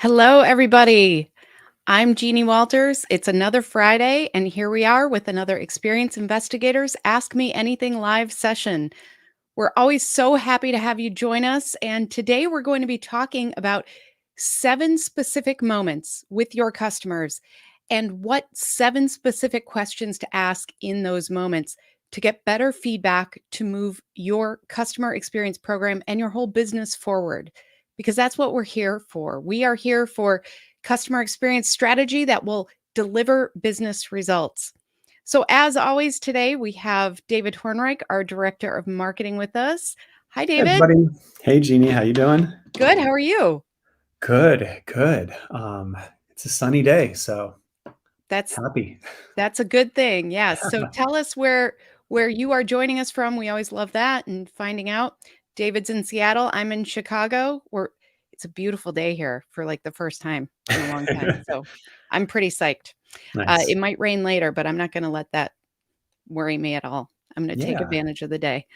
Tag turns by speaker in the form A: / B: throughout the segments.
A: Hello, everybody. I'm Jeannie Walters. It's another Friday, and here we are with another Experience Investigators Ask Me Anything live session. We're always so happy to have you join us. And today we're going to be talking about 7 specific moments with your customers and what 7 specific questions to ask in those moments to get better feedback to move your customer experience program and your whole business forward. Because that's what we're here for. We are here for customer experience strategy that will deliver business results. So, as always, today we have David Hornreich, our Director of Marketing, with us. Hi,
B: Hey,
A: David.
B: everybody. Hey, Jeannie. How you doing?
A: Good. How are you?
B: Good, good. It's a sunny day, so
A: That's
B: happy.
A: that's a good thing. Yeah. So tell us where you are joining us from. We always love that and finding out. David's in Seattle. I'm in Chicago. It's a beautiful day here for like the first time in a long time. So I'm pretty psyched.
B: Nice.
A: It might rain later, but I'm not going to let that worry me at all. I'm going to take
B: Yeah.
A: advantage of the day.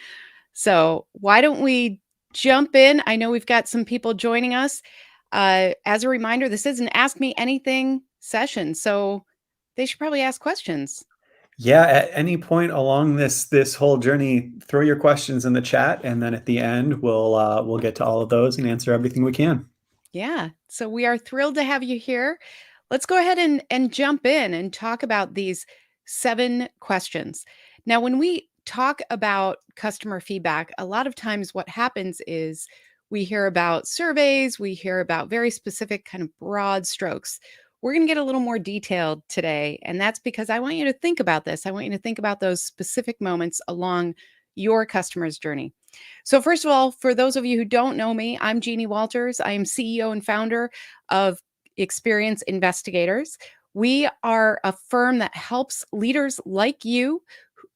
A: So, why don't we jump in? I know we've got some people joining us. As a reminder, this is an Ask Me Anything session, so they should probably ask questions.
B: Yeah, at any point along this whole journey, throw your questions in the chat, and then at the end, we'll get to all of those and answer everything we can.
A: Yeah, so we are thrilled to have you here. Let's go ahead and jump in and talk about these 7 questions. Now, when we talk about customer feedback, a lot of times what happens is we hear about surveys, we hear about very specific kind of broad strokes. We're going to get a little more detailed today, and that's because I want you to think about this. I want you to think about those specific moments along your customer's journey. So, first of all, for those of you who don't know me, I'm Jeannie Walters. I am CEO and founder of Experience Investigators. We are a firm that helps leaders like you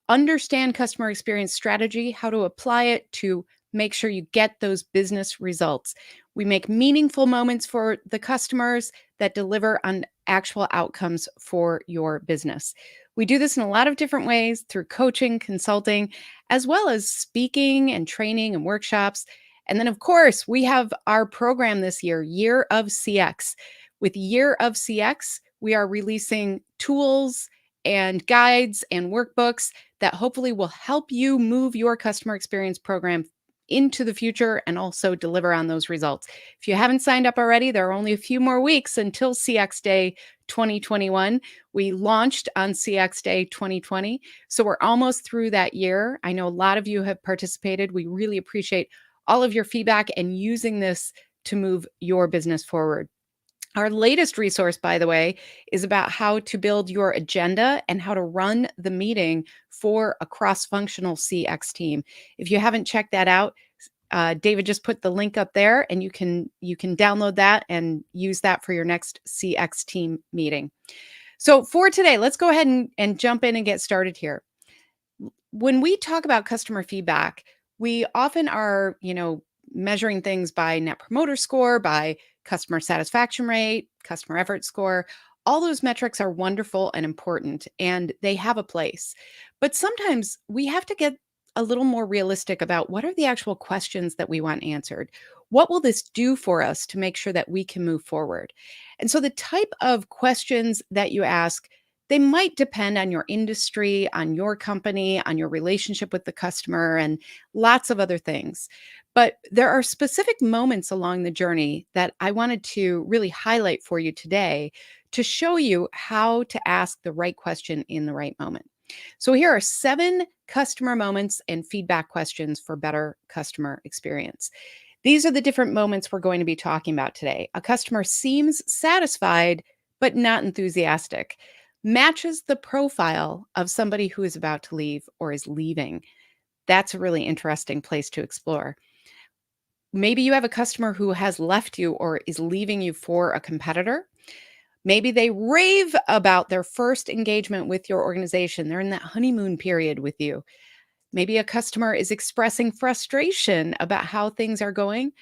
A: understand customer experience strategy, how to apply it to make sure you get those business results. We make meaningful moments for the customers that deliver on actual outcomes for your business. We do this in a lot of different ways through coaching, consulting, as well as speaking and training and workshops. And then, of course, we have our program this year, Year of CX. With Year of CX, we are releasing tools and guides and workbooks that hopefully will help you move your customer experience program into the future and also deliver on those results. If you haven't signed up already, there are only a few more weeks until CX Day 2021. We launched on CX Day 2020, so we're almost through that year. I know a lot of you have participated. We really appreciate all of your feedback and using this to move your business forward. Our latest resource, by the way, is about how to build your agenda and how to run the meeting for a cross-functional CX team. If you haven't checked that out, David just put the link up there, and you can download that and use that for your next CX team meeting. So for today, let's go ahead and jump in and get started here. When we talk about customer feedback, we often are, measuring things by net promoter score, by customer satisfaction rate, customer effort score. All those metrics are wonderful and important, and they have a place. But sometimes we have to get a little more realistic about what are the actual questions that we want answered. What will this do for us to make sure that we can move forward? And so the type of questions that you ask, they might depend on your industry, on your company, on your relationship with the customer, and lots of other things. But there are specific moments along the journey that I wanted to really highlight for you today to show you how to ask the right question in the right moment. So here are 7 customer moments and feedback questions for better customer experience. These are the different moments we're going to be talking about today. A customer seems satisfied, but not enthusiastic, matches the profile of somebody who is about to leave or is leaving. That's a really interesting place to explore. Maybe you have a customer who has left you or is leaving you for a competitor. Maybe they rave about their first engagement with your organization. They're in that honeymoon period with you. Maybe a customer is expressing frustration about how things are going,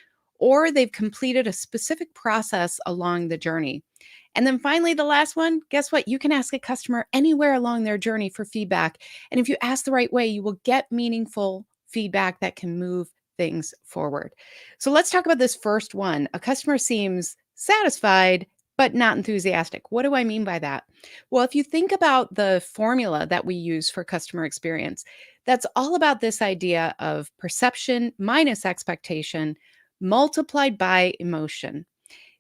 A: or they've completed a specific process along the journey. And then finally, the last one, guess what? You can ask a customer anywhere along their journey for feedback. And if you ask the right way, you will get meaningful feedback that can move things forward. So let's talk about this first one. A customer seems satisfied, but not enthusiastic. What do I mean by that? Well, if you think about the formula that we use for customer experience, that's all about this idea of perception minus expectation multiplied by emotion.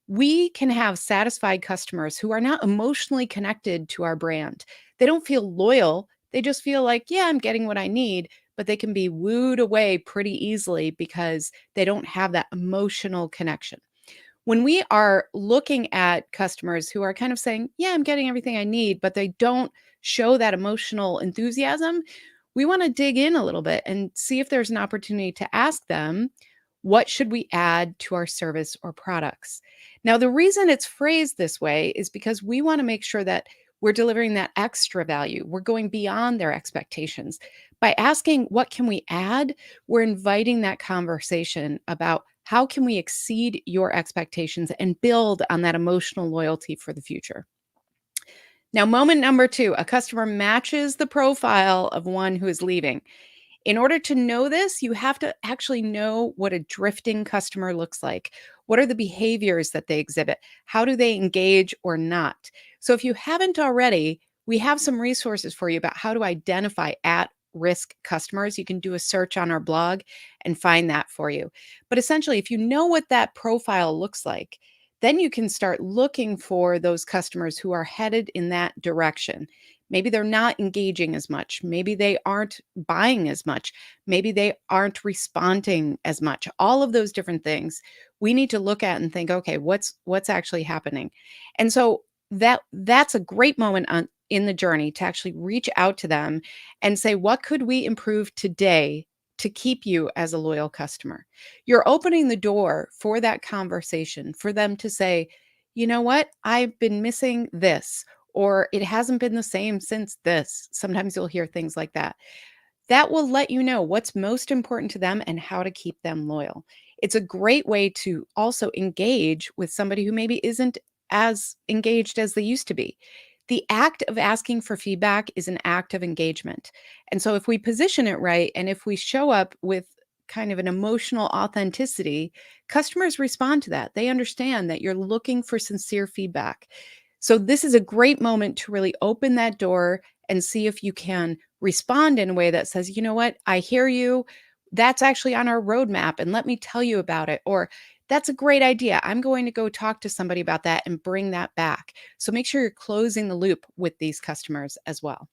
A: We can have satisfied customers who are not emotionally connected to our brand. They don't feel loyal. They just feel like, yeah, I'm getting what I need, but they can be wooed away pretty easily because they don't have that emotional connection. When we are looking at customers who are kind of saying, yeah, I'm getting everything I need, but they don't show that emotional enthusiasm, we want to dig in a little bit and see if there's an opportunity to ask them, what should we add to our service or products? Now, the reason it's phrased this way is because we want to make sure that we're delivering that extra value. We're going beyond their expectations. By asking, what can we add? We're inviting that conversation about how can we exceed your expectations and build on that emotional loyalty for the future. Now, moment number two, a customer matches the profile of one who is leaving. In order to know this, you have to actually know what a drifting customer looks like. What are the behaviors that they exhibit? How do they engage or not? So, if you haven't already, we have some resources for you about how to identify at risk customers. You can do a search on our blog and find that for you. But essentially, if you know what that profile looks like, then you can start looking for those customers who are headed in that direction. Maybe they're not engaging as much. Maybe they aren't buying as much. Maybe they aren't responding as much. All of those different things we need to look at and think, okay, what's actually happening? And so that's a great moment on in the journey to actually reach out to them and say, what could we improve today to keep you as a loyal customer? You're opening the door for that conversation for them to say, you know what? I've been missing this, or it hasn't been the same since this. Sometimes you'll hear things like that. That will let you know what's most important to them and how to keep them loyal. It's a great way to also engage with somebody who maybe isn't as engaged as they used to be. The act of asking for feedback is an act of engagement. And so if we position it right and if we show up with kind of an emotional authenticity, customers respond to that. They understand that you're looking for sincere feedback. So this is a great moment to really open that door and see if you can respond in a way that says, you know what, I hear you. That's actually on our roadmap, and let me tell you about it. Or that's a great idea. I'm going to go talk to somebody about that and bring that back. So make sure you're closing the loop with these customers as well.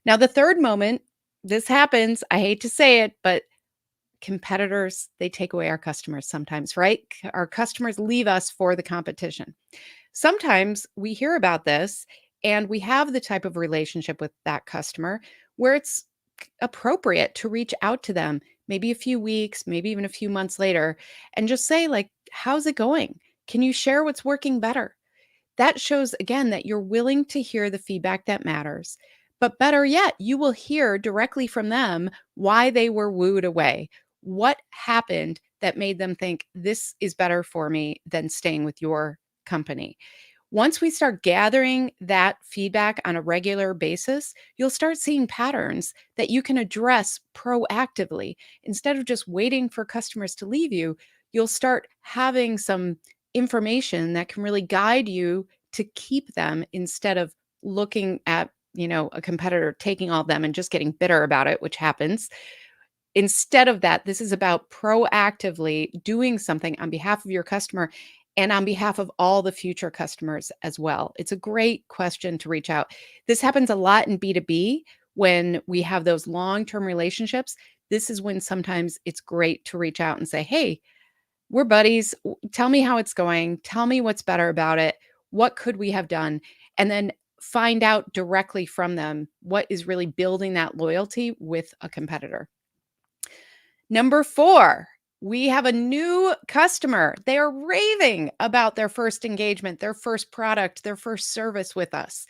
A: Now, the third moment, this happens. I hate to say it, but competitors, they take away our customers sometimes, right? Our customers leave us for the competition. Sometimes we hear about this and we have the type of relationship with that customer where it's appropriate to reach out to them maybe a few weeks, maybe even a few months later, and just say, like, how's it going? Can you share what's working better? That shows again that you're willing to hear the feedback that matters. But better yet, you will hear directly from them why they were wooed away. What happened that made them think this is better for me than staying with your company? Once we start gathering that feedback on a regular basis, you'll start seeing patterns that you can address proactively. Instead of just waiting for customers to leave you, you'll start having some information that can really guide you to keep them instead of looking at, a competitor taking all of them and just getting bitter about it, which happens. Instead of that, this is about proactively doing something on behalf of your customer and on behalf of all the future customers as well. It's a great question to reach out. This happens a lot in B2B when we have those long-term relationships. This is when sometimes it's great to reach out and say, "Hey, we're buddies. Tell me how it's going. Tell me what's better about it. What could we have done?" And then find out directly from them what is really building that loyalty with a competitor. Number 4, we have a new customer. They are raving about their first engagement, their first product, their first service with us.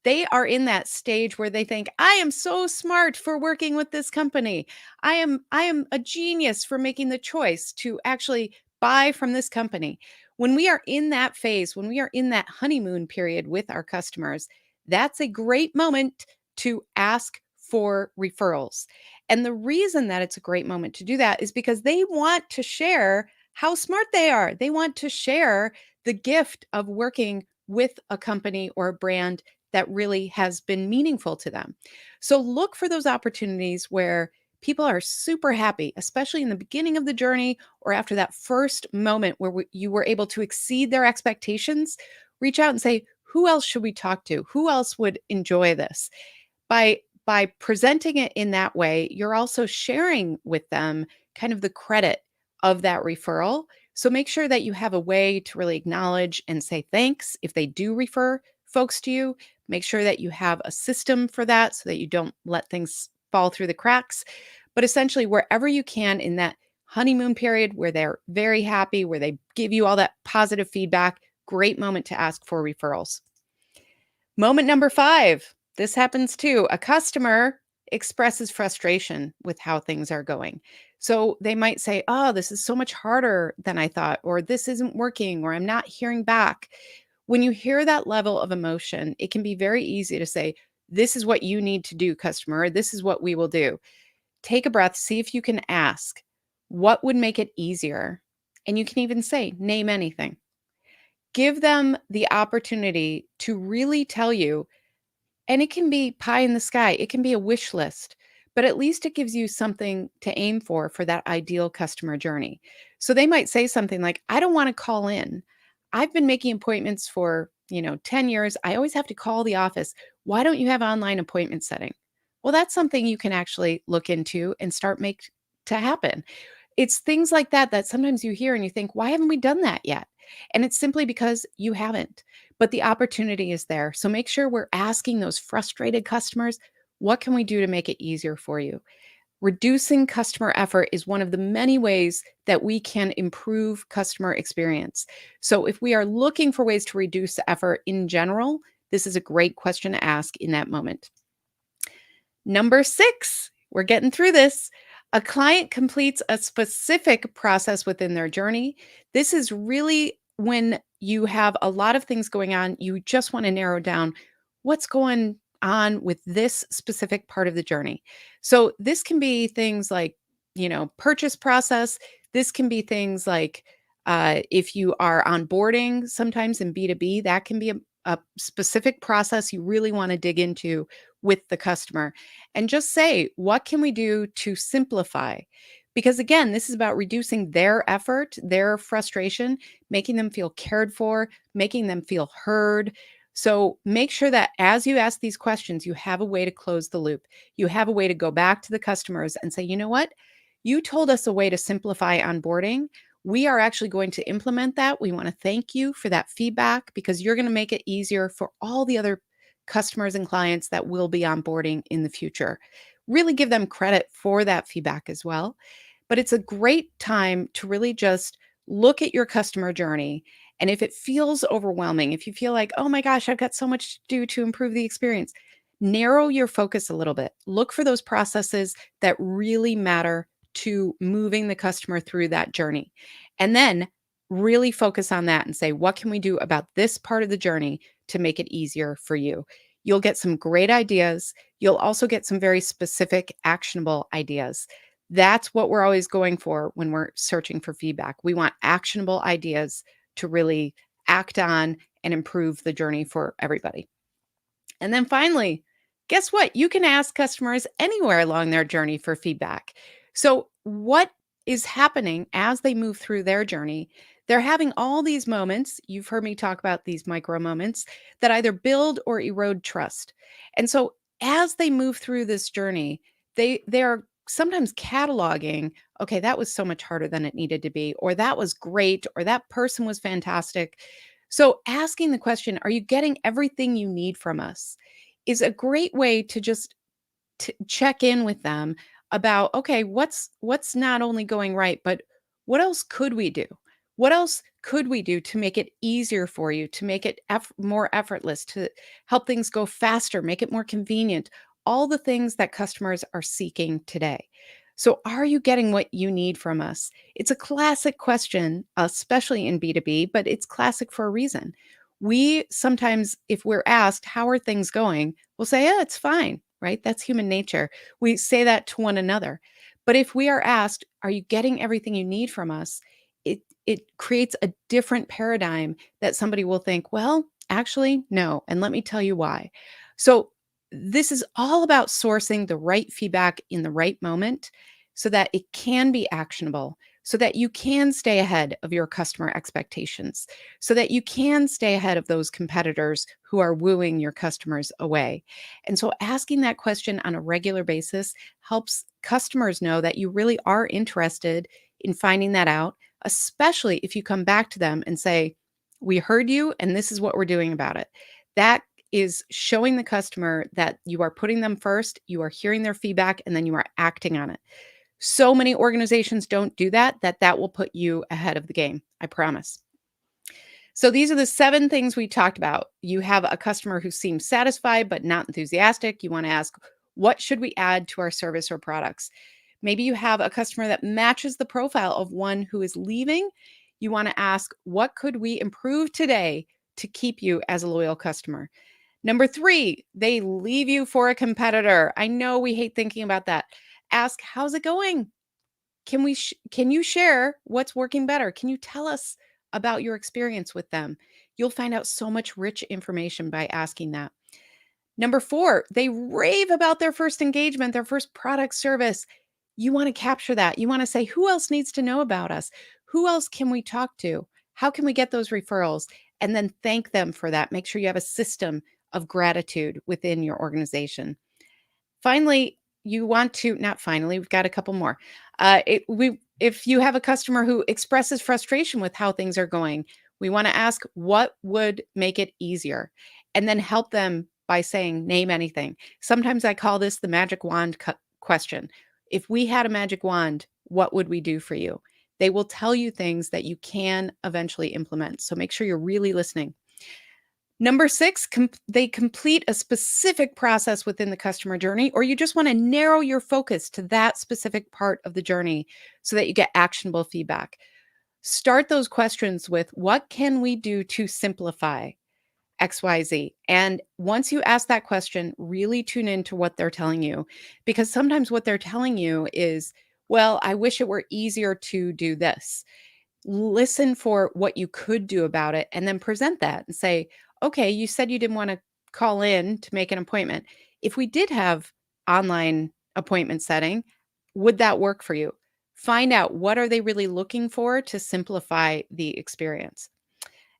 A: They are in that stage where they think, "I am so smart for working with this company. I am a genius for making the choice to actually buy from this company." When we are in that phase, when we are in that honeymoon period with our customers, that's a great moment to ask for referrals. And the reason that it's a great moment to do that is because they want to share how smart they are. They want to share the gift of working with a company or a brand that really has been meaningful to them. So look for those opportunities where people are super happy, especially in the beginning of the journey or after that first moment where you were able to exceed their expectations. Reach out and say, who else should we talk to? Who else would enjoy this? By presenting it in that way, you're also sharing with them kind of the credit of that referral. So make sure that you have a way to really acknowledge and say thanks if they do refer folks to you. Make sure that you have a system for that so that you don't let things fall through the cracks. But essentially, wherever you can in that honeymoon period where they're very happy, where they give you all that positive feedback, great moment to ask for referrals. Moment number 5. This happens too. A customer expresses frustration with how things are going. So they might say, "Oh, this is so much harder than I thought," or "This isn't working," or "I'm not hearing back." When you hear that level of emotion, it can be very easy to say, "This is what you need to do, customer. This is what we will do." Take a breath, see if you can ask, "What would make it easier?" And you can even say, "Name anything." Give them the opportunity to really tell you, and it can be pie in the sky, it can be a wish list, but at least it gives you something to aim for that ideal customer journey. So they might say something like, "I don't want to call in. I've been making appointments for, 10 years. I always have to call the office. Why don't you have online appointment setting?" Well, that's something you can actually look into and start make to happen. It's things like that that sometimes you hear and you think, "Why haven't we done that yet?" And it's simply because you haven't, but the opportunity is there. So make sure we're asking those frustrated customers, "What can we do to make it easier for you?" Reducing customer effort is one of the many ways that we can improve customer experience. So if we are looking for ways to reduce the effort in general, this is a great question to ask in that moment. Number 6, we're getting through this. A client completes a specific process within their journey. This is really when you have a lot of things going on. You just want to narrow down what's going on with this specific part of the journey. So this can be things like, purchase process. This can be things like if you are onboarding, sometimes in B2B, that can be a specific process you really want to dig into with the customer and just say, what can we do to simplify? Because again, this is about reducing their effort, their frustration, making them feel cared for, making them feel heard. So make sure that as you ask these questions, you have a way to close the loop. You have a way to go back to the customers and say, "You know what? You told us a way to simplify onboarding. We are actually going to implement that. We want to thank you for that feedback because you're going to make it easier for all the other customers and clients that will be onboarding in the future." Really give them credit for that feedback as well. But it's a great time to really just look at your customer journey. And if it feels overwhelming, if you feel like, "Oh my gosh, I've got so much to do to improve the experience," narrow your focus a little bit. Look for those processes that really matter to moving the customer through that journey. And then really focus on that and say, "What can we do about this part of the journey to make it easier for you?" You'll get some great ideas. You'll also get some very specific, actionable ideas. That's what we're always going for when we're searching for feedback. We want actionable ideas to really act on and improve the journey for everybody. And then finally, guess what? You can ask customers anywhere along their journey for feedback. So, what is happening as they move through their journey? They're having all these moments. You've heard me talk about these micro moments that either build or erode trust. And so, as they move through this journey, they are sometimes cataloging, "Okay, that was so much harder than it needed to be," or "That was great," or "That person was fantastic." So asking the question, "Are you getting everything you need from us?" is a great way to just check in with them about, okay, what's not only going right, but what else could we do? What else could we do to make it easier for you, to make it more effortless, to help things go faster, make it more convenient? All the things that customers are seeking today. So, are you getting what you need from us? It's a classic question, especially in B2B, but it's classic for a reason. We sometimes, if we're asked, "How are things going?" we'll say, "Yeah, it's fine," right? That's human nature. We say that to one another. But if we are asked, "Are you getting everything you need from us?" it creates a different paradigm that somebody will think, well, actually, no. And let me tell you why. So, this is all about sourcing the right feedback in the right moment so that it can be actionable, so that you can stay ahead of your customer expectations, so that you can stay ahead of those competitors who are wooing your customers away. And so, asking that question on a regular basis helps customers know that you really are interested in finding that out, especially if you come back to them and say, we heard you and this is what we're doing about it. That is showing the customer that you are putting them first, you are hearing their feedback, and then you are acting on it. So many organizations don't do that, that will put you ahead of the game. I promise. So these are the 7 things we talked about. You have a customer who seems satisfied but not enthusiastic. You want to ask, what should we add to our service or products? Maybe you have a customer that matches the profile of one who is leaving. You want to ask, what could we improve today to keep you as a loyal customer? Number 3, they leave you for a competitor. I know we hate thinking about that. Ask, how's it going? Can you share what's working better? Can you tell us about your experience with them? You'll find out so much rich information by asking that. Number 4, they rave about their first engagement, their first product service. You want to capture that. You want to say, who else needs to know about us? Who else can we talk to? How can we get those referrals? And then thank them for that. Make sure you have a system of gratitude within your organization. Finally, you want to not finally, we've got a couple more. If you have a customer who expresses frustration with how things are going, we want to ask what would make it easier and then help them by saying, name anything. Sometimes I call this the magic wand question. If we had a magic wand, what would we do for you? They will tell you things that you can eventually implement. So make sure you're really listening. Number 6, they complete a specific process within the customer journey, or you just want to narrow your focus to that specific part of the journey so that you get actionable feedback. Start those questions with, what can we do to simplify XYZ? And once you ask that question, really tune into what they're telling you, because sometimes what they're telling you is, well, I wish it were easier to do this. Listen for what you could do about it and then present that and say, okay, you said you didn't want to call in to make an appointment. If we did have online appointment setting, would that work for you? Find out, what are they really looking for to simplify the experience.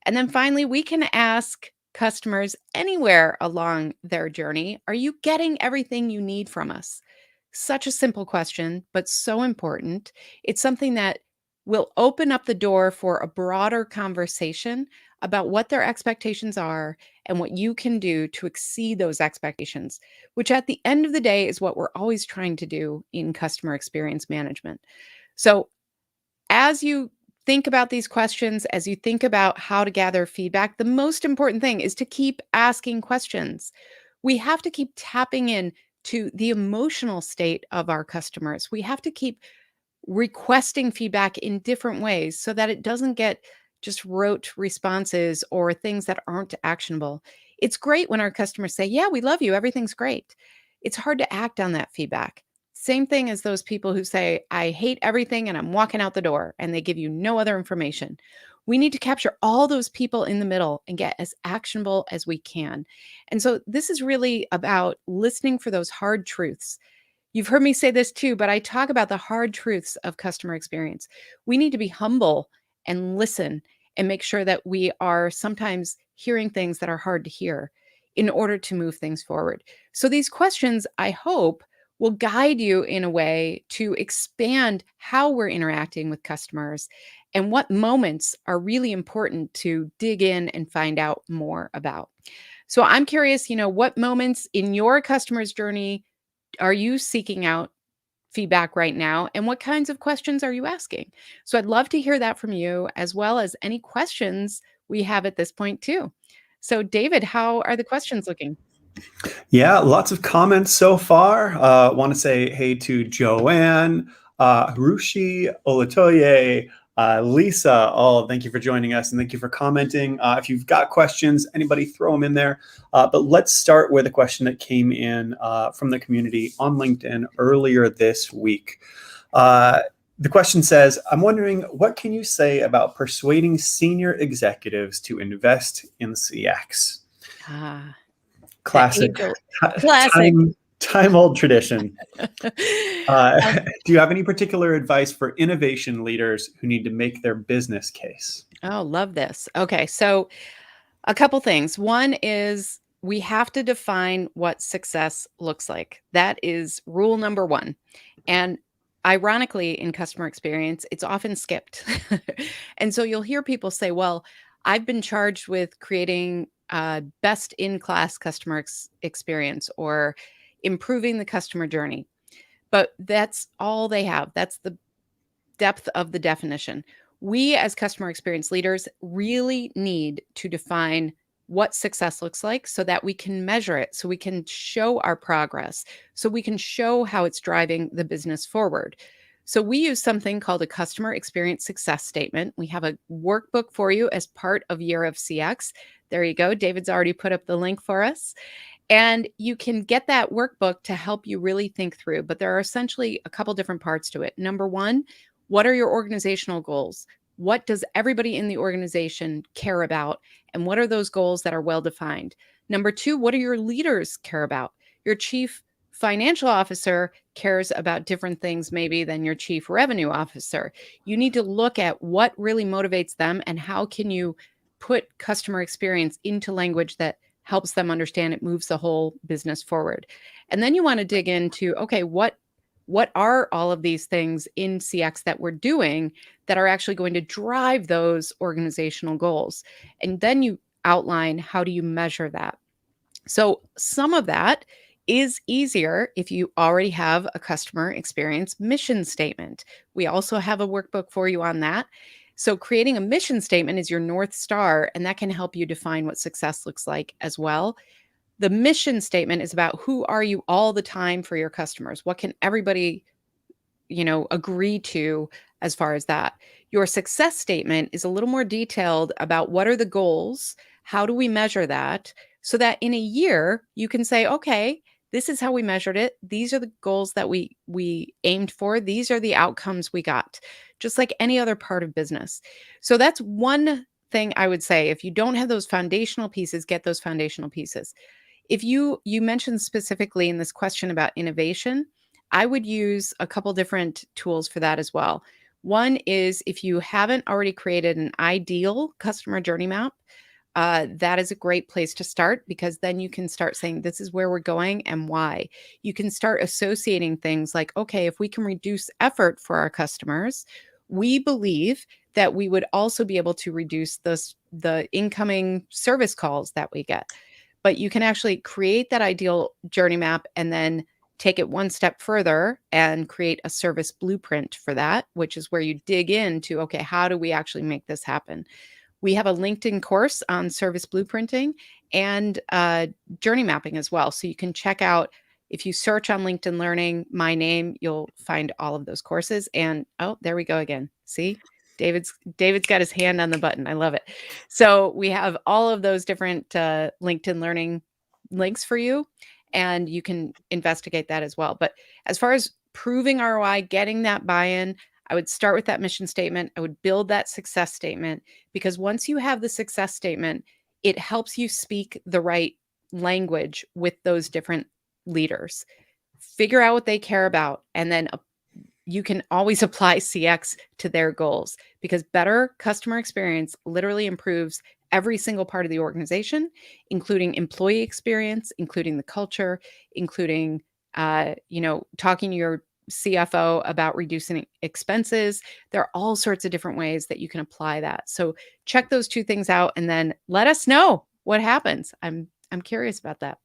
A: And then finally, we can ask customers anywhere along their journey, are you getting everything you need from us? Such a simple question, but so important. It's something that will open up the door for a broader conversation about what their expectations are and what you can do to exceed those expectations, which at the end of the day is what we're always trying to do in customer experience management. So, as you think about these questions, as you think about how to gather feedback, the most important thing is to keep asking questions. We have to keep tapping in to the emotional state of our customers. We have to keep requesting feedback in different ways so that it doesn't get just rote responses or things that aren't actionable. It's great when our customers say, yeah, we love you, everything's great. It's hard to act on that feedback. Same thing as those people who say, I hate everything and I'm walking out the door, and they give you no other information. We need to capture all those people in the middle and get as actionable as we can. And so this is really about listening for those hard truths. You've heard me say this too, but I talk about the hard truths of customer experience. We need to be humble and listen and make sure that we are sometimes hearing things that are hard to hear in order to move things forward. So these questions, I hope, will guide you in a way to expand how we're interacting with customers and what moments are really important to dig in and find out more about. So I'm curious, what moments in your customer's journey are you seeking out feedback right now? And what kinds of questions are you asking? So I'd love to hear that from you, as well as any questions we have at this point, too. So, David, how are the questions looking?
B: Yeah, lots of comments so far. Want to say hey to Joanne, Harushi, Olatoye, Lisa. Oh, thank you for joining us and thank you for commenting. If you've got questions, anybody throw them in there. But let's start with a question that came in from the community on LinkedIn earlier this week. The question says, I'm wondering, what can you say about persuading senior executives to invest in CX?
A: Ah, the
B: Classic,
A: age-old classic.
B: time old tradition.
A: Um,
B: Do you have any particular advice for innovation leaders who need to make their business case?
A: oh, love this. Okay, so a couple things. One is we have to define what success looks like. That is rule number one. And ironically, in customer experience, it's often skipped. And so you'll hear people say, well, I've been charged with creating best in class customer experience or improving the customer journey. But that's all they have. That's the depth of the definition. We, as customer experience leaders, really need to define what success looks like so that we can measure it, so we can show our progress, so we can show how it's driving the business forward. So, we use something called a customer experience success statement. We have a workbook for you as part of Year of CX. There you go. David's already put up the link for us. And you can get that workbook to help you really think through. But there are essentially a couple different parts to it. Number one, what are your organizational goals? What does everybody in the organization care about? And what are those goals that are well defined? Number two, what do your leaders care about? Your chief financial officer cares about different things, maybe, than your chief revenue officer. You need to look at what really motivates them and how can you put customer experience into language that helps them understand it, moves the whole business forward. And then you want to dig into, okay, what are all of these things in CX that we're doing that are actually going to drive those organizational goals? And then you outline, how do you measure that? So some of that is easier if you already have a customer experience mission statement. We also have a workbook for you on that. So creating a mission statement is your North Star, and that can help you define what success looks like as well. The mission statement is about who are you all the time for your customers? What can everybody, agree to as far as that? Your success statement is a little more detailed about what are the goals? How do we measure that? So that in a year you can say, okay, this is how we measured it. These are the goals that we aimed for. These are the outcomes we got. Just like any other part of business. So that's one thing I would say. If you don't have those foundational pieces, get those foundational pieces. If you mentioned specifically in this question about innovation, I would use a couple different tools for that as well. One is if you haven't already created an ideal customer journey map, that is a great place to start because then you can start saying, this is where we're going and why. You can start associating things like, okay, if we can reduce effort for our customers, we believe that we would also be able to reduce the incoming service calls that we get. But you can actually create that ideal journey map and then take it one step further and create a service blueprint for that, which is where you dig into, okay, how do we actually make this happen? We have a LinkedIn course on service blueprinting and journey mapping as well. So you can check out, if you search on LinkedIn Learning, my name, you'll find all of those courses. And oh, there we go again. See? David's got his hand on the button. I love it. So we have all of those different LinkedIn Learning links for you, and you can investigate that as well. But as far as proving ROI, getting that buy-in, I would start with that mission statement. I would build that success statement because once you have the success statement, it helps you speak the right language with those different leaders. Figure out what they care about, and then you can always apply CX to their goals because better customer experience literally improves every single part of the organization, including employee experience, including the culture, including, talking to your CFO about reducing expenses. There are all sorts of different ways that you can apply that. So check those two things out and then let us know what happens. I'm curious about that.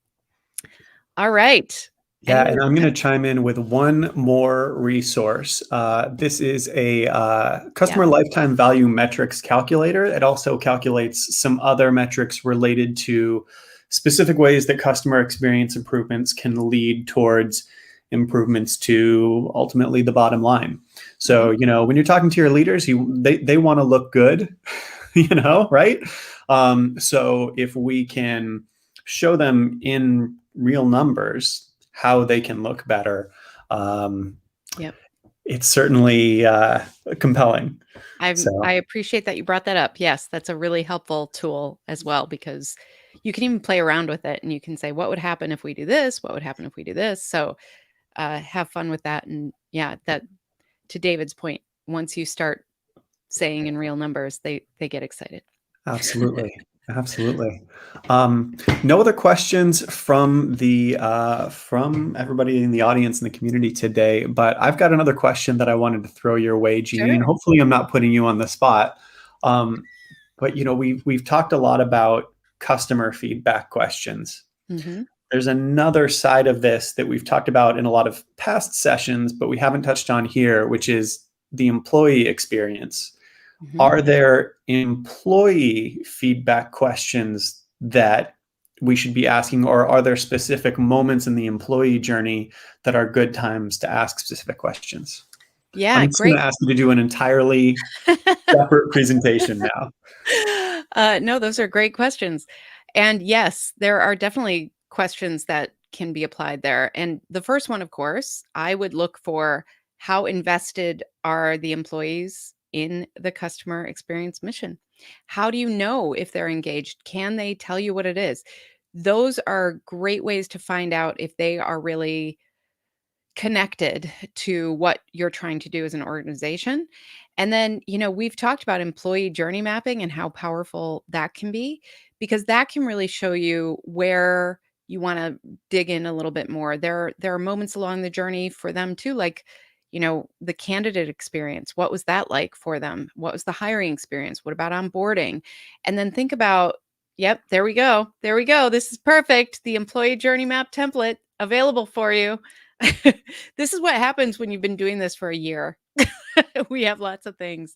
A: All right.
B: Yeah,
A: Any
B: and
A: other
B: I'm going to chime in with one more resource. This is a
A: Yeah.
B: customer lifetime value metrics calculator. It also calculates some other metrics related to specific ways that customer experience improvements can lead towards improvements to ultimately the bottom line. So,
A: Mhm.
B: when you're talking to your leaders, they want to look good, right? So if we can show them in real numbers how they can look better.
A: Yep.
B: it's certainly compelling.
A: I
B: So
A: appreciate that you brought that up. Yes, that's a really helpful tool as well because you can even play around with it and you can say, what would happen if we do this? What would happen if we do this? So have fun with that. And yeah, that to David's point, once you start saying in real numbers, they get excited.
B: absolutely. Absolutely. No other questions from everybody in the audience and the community today, but I've got another question that I wanted to throw your way, Jeannie, and
A: Sure.
B: hopefully I'm not putting you on the spot. Um, but we've talked a lot about customer feedback questions.
A: Hmm.
B: There's another side of this that we've talked about in a lot of past sessions, but we haven't touched on here, which is the employee experience.
A: Hmm.
B: Are there employee feedback questions that we should be asking, or are there specific moments in the employee journey that are good times to ask specific questions?
A: Yeah,
B: I'm just going
A: great.
B: to ask you to do an entirely separate presentation now.
A: No, those are great questions. And yes, there are definitely questions that can be applied there. And the first one, of course, I would look for how invested are the employees in the customer experience mission? How do you know if they're engaged? Can they tell you what it is? Those are great ways to find out if they are really connected to what you're trying to do as an organization. And then, we've talked about employee journey mapping and how powerful that can be because that can really show you where you want to dig in a little bit more. There are moments along the journey for them too, like, the candidate experience. What was that like for them? What was the hiring experience? What about onboarding? And then think about, yep, there we go. There we go. This is perfect. The employee journey map template available for you. This is what happens when you've been doing this for a year. We have lots of things.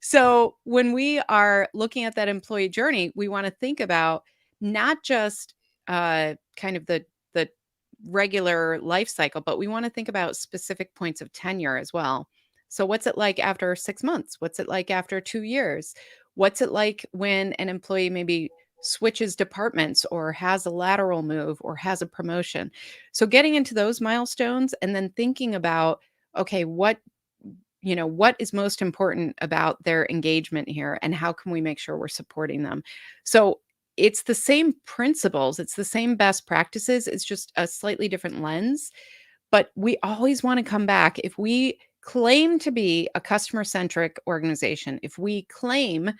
A: So, when we are looking at that employee journey, we want to think about not just kind of the regular life cycle, but we want to think about specific points of tenure as well. So, what's it like after 6 months? What's it like after 2 years? What's it like when an employee maybe switches departments or has a lateral move or has a promotion? So, getting into those milestones and then thinking about, okay, what is most important about their engagement here and how can we make sure we're supporting them? So it's the same principles, it's the same best practices, it's just a slightly different lens. But we always want to come back. If we claim to be a customer centric organization, if we claim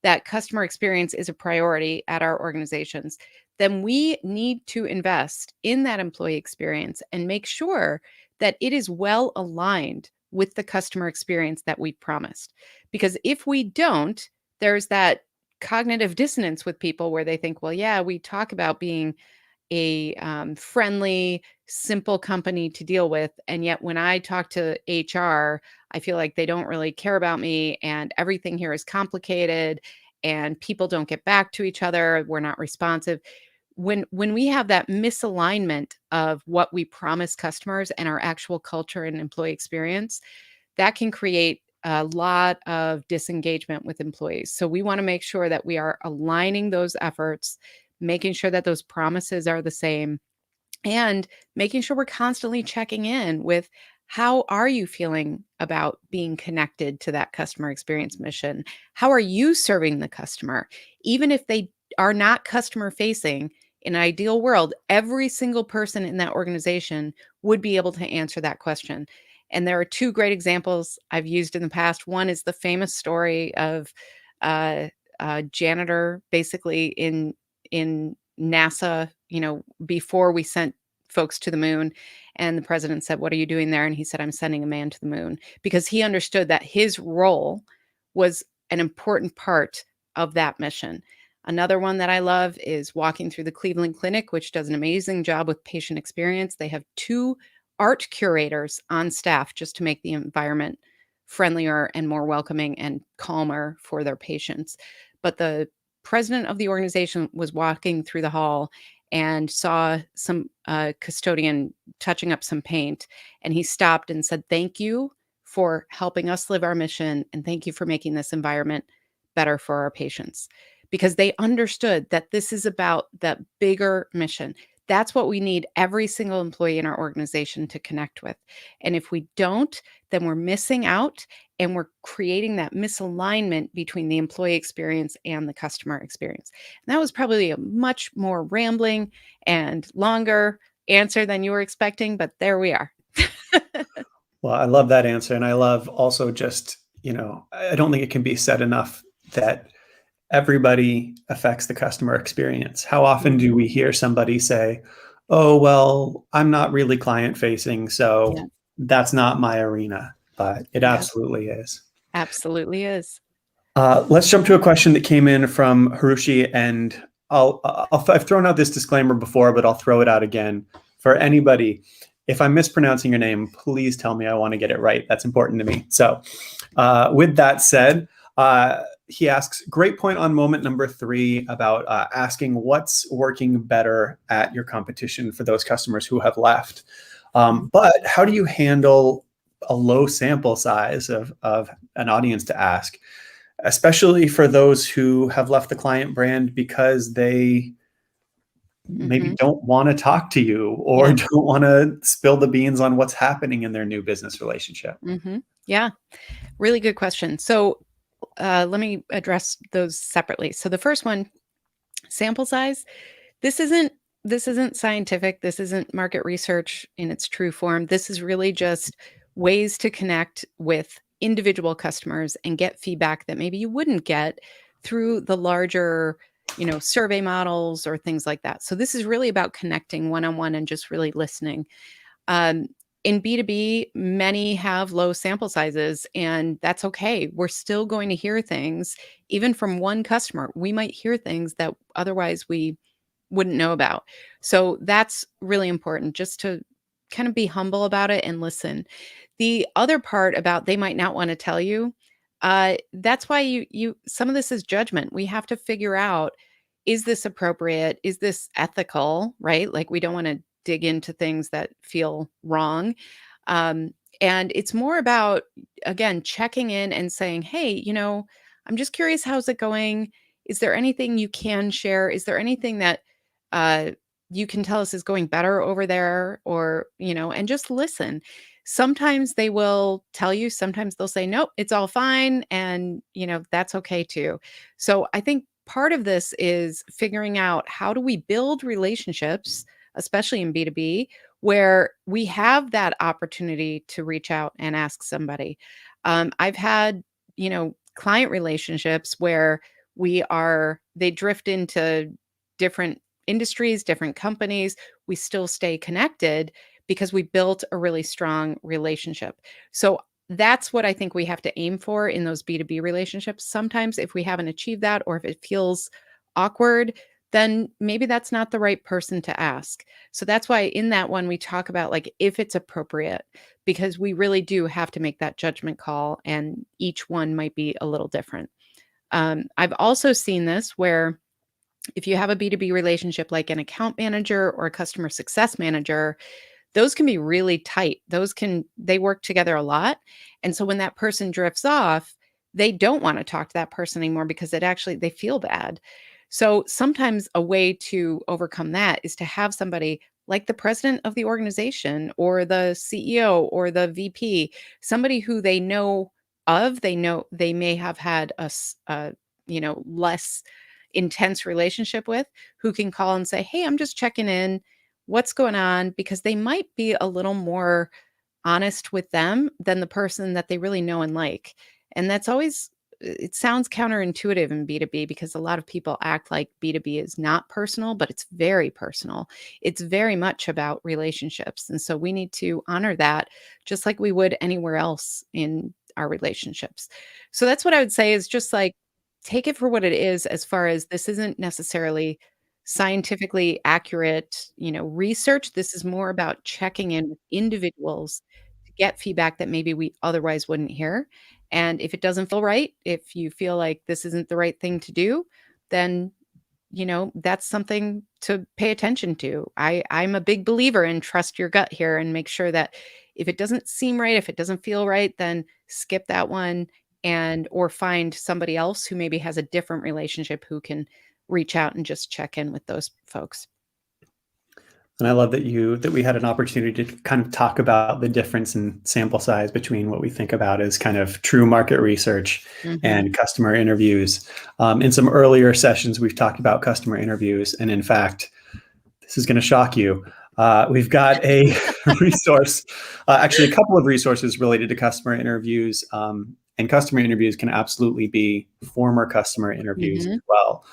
A: that customer experience is a priority at our organizations, then we need to invest in that employee experience and make sure that it is well aligned with the customer experience that we promised. Because if we don't, there's that cognitive dissonance with people where they think, well, yeah, we talk about being a friendly, simple company to deal with. And yet, when I talk to HR, I feel like they don't really care about me, and everything here is complicated, and people don't get back to each other. We're not responsive. When we have that misalignment of what we promise customers and our actual culture and employee experience, that can create a lot of disengagement with employees. So we want to make sure that we are aligning those efforts, making sure that those promises are the same, and making sure we're constantly checking in with how are you feeling about being connected to that customer experience mission? How are you serving the customer? Even if they are not customer facing, in an ideal world, every single person in that organization would be able to answer that question. And there are two great examples I've used in the past. One is the famous story of uh, a janitor basically in NASA, before we sent folks to the moon. And the president said, "What are you doing there?" And he said, "I'm sending a man to the moon," because he understood that his role was an important part of that mission. Another one that I love is walking through the Cleveland Clinic, which does an amazing job with patient experience. They have two art curators on staff just to make the environment friendlier and more welcoming and calmer for their patients. But the president of the organization was walking through the hall and saw some custodian touching up some paint. And he stopped and said, "Thank you for helping us live our mission. And thank you for making this environment better for our patients." Because they understood that this is about that bigger mission. That's what we need every single employee in our organization to connect with. And if we don't, then we're missing out and we're creating that misalignment between the employee experience and the customer experience. And that was probably a much more rambling and longer answer than you were expecting, but there we are.
B: Well, I love that answer. And I love also just, I don't think it can be said enough that everybody affects the customer experience. How often do
A: Mhm.
B: we hear somebody say, "Oh, well, I'm not really client facing,
A: Yeah,
B: so that's not my arena," but it
A: yeah,
B: absolutely is.
A: absolutely is.
B: Let's jump to
A: Yeah.
B: a question that came in from Harushi, and I've thrown out this disclaimer before, but I'll throw it out again for anybody. If I'm mispronouncing your name, please tell me. I want to get it right. That's important to me. So, with that said, he asks, great point on moment number 3 about asking what's working better at your competition for those customers who have left.
A: Mhm.
B: But how do you handle a low sample size of an audience to ask, especially for those who have left the client brand because they maybe
A: Mhm.
B: don't want to talk to you or
A: Yeah.
B: don't want to spill the beans on what's happening in their new business relationship?
A: Mhm. Yeah. Really good question. So, let me address those separately. So the first one, sample size. This isn't this isn't scientific. This isn't market research in its true form. This is really just ways to connect with individual customers and get feedback that maybe you wouldn't get through the larger, survey models or things like that. So this is really about connecting one on one and just really listening. Um, in B2B, many have low sample sizes, and that's okay. We're still going to hear things, even from one customer. We might hear things that otherwise we wouldn't know about. So that's really important just to kind of be humble about it and listen. The other part about they might not want to tell you, that's why you some of this is judgment. We have to figure out, is this appropriate? Is this ethical, right? Like we don't want to dig into things that feel wrong. Um, and it's more about, again, checking in and saying, hey, I'm just curious, how's it going? Is there anything you can share? Is there anything that uh, you can tell us is going better over there? Or, and just listen. Sometimes they will tell you, sometimes they'll say, nope, it's all fine. And, that's okay too. So I think part of this is figuring out, how do we build relationships, especially in B2B, where we have that opportunity to reach out and ask somebody. I've had, client relationships where they drift into different industries, different companies. We still stay connected because we built a really strong relationship. So that's what I think we have to aim for in those B2B relationships. Sometimes if we haven't achieved that, or if it feels awkward, then maybe that's not the right person to ask. So that's why in that one we talk about, like, if it's appropriate, because we really do have to make that judgment call and each one might be a little different. I've also seen this where if you have a B2B relationship like an account manager or a customer success manager, those can be really tight. They work together a lot. And so when that person drifts off, they don't want to talk to that person anymore because they feel bad. So sometimes a way to overcome that is to have somebody like the president of the organization or the CEO or the VP, somebody who they know they may have had less intense relationship with, who can call and say, "Hey, I'm just checking in. What's going on?" Because they might be a little more honest with them than the person that they really know and like. And that's always it sounds counterintuitive in B2B because a lot of people act like B2B is not personal, but it's very personal. It's very much about relationships. And so we need to honor that just like we would anywhere else in our relationships. So that's what I would say, is just like take it for what it is, as far as this isn't necessarily scientifically accurate, research. This is more about checking in with individuals to get feedback that maybe we otherwise wouldn't hear. And if it doesn't feel right, if you feel like this isn't the right thing to do, then that's something to pay attention to. I'm a big believer in trust your gut here and make sure that if it doesn't seem right, if it doesn't feel right, then skip that one, and or find somebody else who maybe has a different relationship who can reach out and just check in with those folks.
B: And I love that we had an opportunity to kind of talk about the difference in sample size between what we think about as kind of true market research
A: Mhm.
B: and customer interviews. In some earlier sessions, we've talked about customer interviews, and in fact, this is going to shock you. We've got a resource, actually, a couple of resources related to customer interviews. And customer interviews can absolutely be former customer interviews as
A: Mhm.
B: well.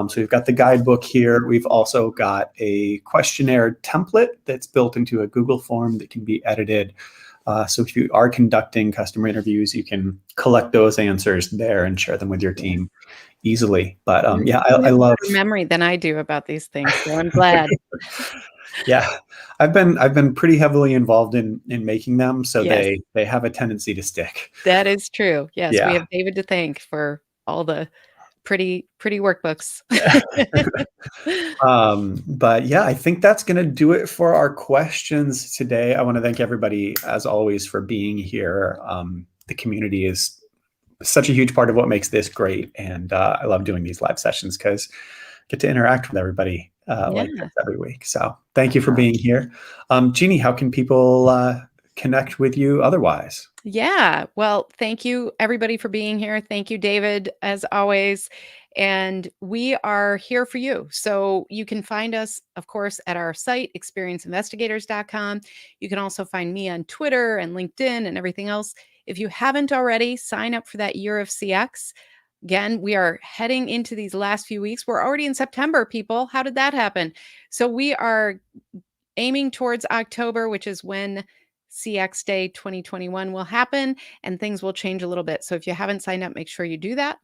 B: So we've got the guidebook here. We've also got a questionnaire template that's built into a Google form that can be edited. So if you are conducting customer interviews, you can collect those answers there and share them with your
A: Yeah.
B: team easily. But
A: You
B: yeah,
A: you
B: I
A: have a
B: love.
A: better memory than I do about these things, so I'm glad.
B: Yeah, I've been pretty heavily involved in making them, so
A: Yes,
B: they have a tendency to stick.
A: that is true. Yes, we
B: Yeah.
A: have David to thank for all the pretty workbooks.
B: But yeah, I think that's going to do it for our questions today. I want to thank everybody, as always, for being here. The community is such a huge part of what makes this great, and I love doing these live sessions because I get to interact with everybody like
A: Yeah.
B: this every week. So thank you for being here. Jeannie, how can people connect with you otherwise?
A: Yeah. Well, thank you everybody for being here. Thank you, David, as always. And we are here for you. So you can find us, of course, at our site, experienceinvestigators.com. You can also find me on Twitter and LinkedIn and everything else. If you haven't already, sign up for that year of CX. Again, we are heading into these last few weeks. We're already in September, people. How did that happen? So we are aiming towards October, which is when CX Day 2021 will happen, and things will change a little bit. So if you haven't signed up, make sure you do that.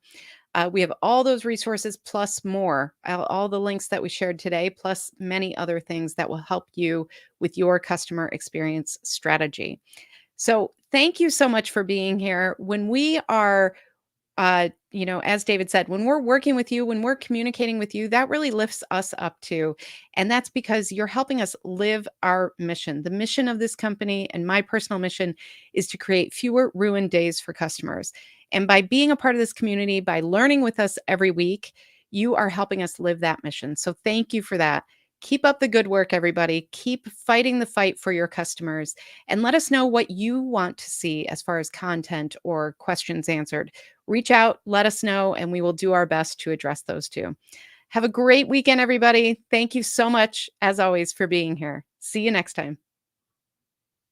A: We have all those resources plus more, all the links that we shared today, plus many other things that will help you with your customer experience strategy. So thank you so much for being here. When we are as David said, when we're working with you, when we're communicating with you, that really lifts us up too. And that's because you're helping us live our mission. The mission of this company and my personal mission is to create fewer ruined days for customers. And by being a part of this community, by learning with us every week, you are helping us live that mission. So thank you for that. Keep up the good work, everybody. Keep fighting the fight for your customers and let us know what you want to see as far as content or questions answered. Reach out, let us know, and we will do our best to address those too. Have a great weekend, everybody. Thank you so much, as always, for being here. See you next time.